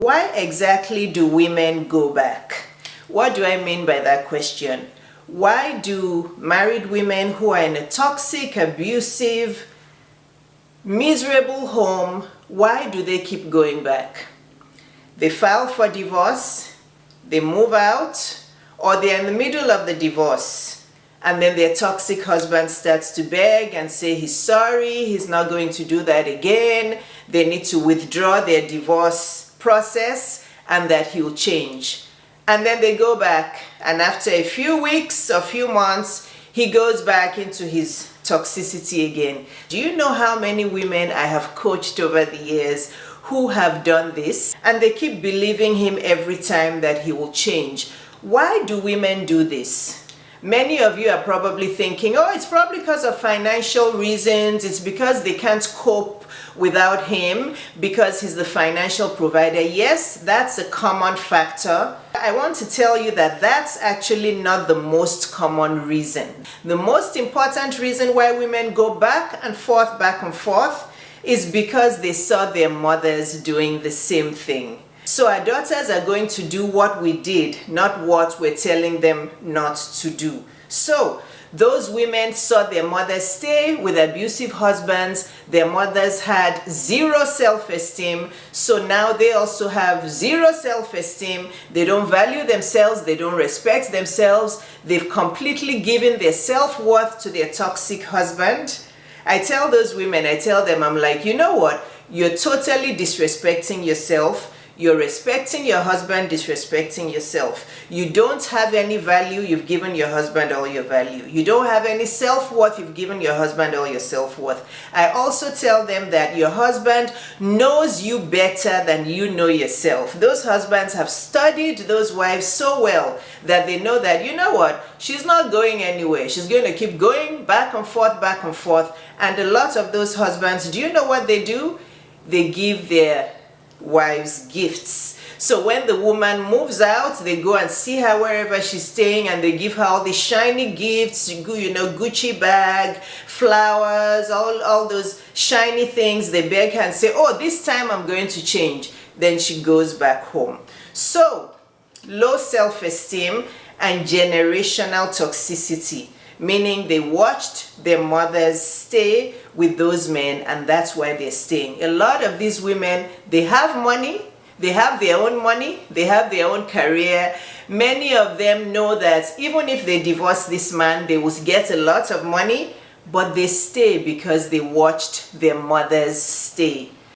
Why exactly do women go back? What do I mean by that question? Why do married women who are in a toxic, abusive, miserable home, why do they keep going back? They file for divorce, they move out, or they're in the middle of the divorce, and then their toxic husband starts to beg and say he's sorry, he's not going to do that again, they need to withdraw their divorce process and that he'll change. And then they go back, and after a few weeks or few months, he goes back into his toxicity again. Do you know how many women I have coached over the years who have done this, and they keep believing him every time that he will change? Why do women do this? Many of you are probably thinking, oh, it's probably because of financial reasons. It's because they can't cope without him because he's the financial provider. Yes, that's a common factor. I want to tell you that that's actually not the most common reason. The most important reason why women go back and forth is because they saw their mothers doing the same thing. So our daughters are going to do what we did, not what we're telling them not to do. So those women saw their mothers stay with abusive husbands. Their mothers had zero self-esteem. So now they also have zero self-esteem. They don't value themselves. They don't respect themselves. They've completely given their self-worth to their toxic husband. I tell those women, I'm like, you know what? You're totally disrespecting yourself. You're respecting your husband, disrespecting yourself. You don't have any value, you've given your husband all your value. You don't have any self-worth, you've given your husband all your self-worth. I also tell them that your husband knows you better than you know yourself. Those husbands have studied those wives so well that they know that, you know what, she's not going anywhere. She's going to keep going back and forth, back and forth. And a lot of those husbands, do you know what they do? They give their wives gifts. So when the woman moves out, they go and see her wherever she's staying, and they give her all these shiny gifts, you know, Gucci bag, flowers, all those shiny things. They beg her and say, oh, this time I'm going to change. Then she goes back home. So low self-esteem and generational toxicity, meaning they watched their mothers stay with those men, and that's why they're staying. A lot of these women, they have money, they have their own money, they have their own career. Many of them know that even if they divorce this man, they will get a lot of money, but they stay because they watched their mothers stay.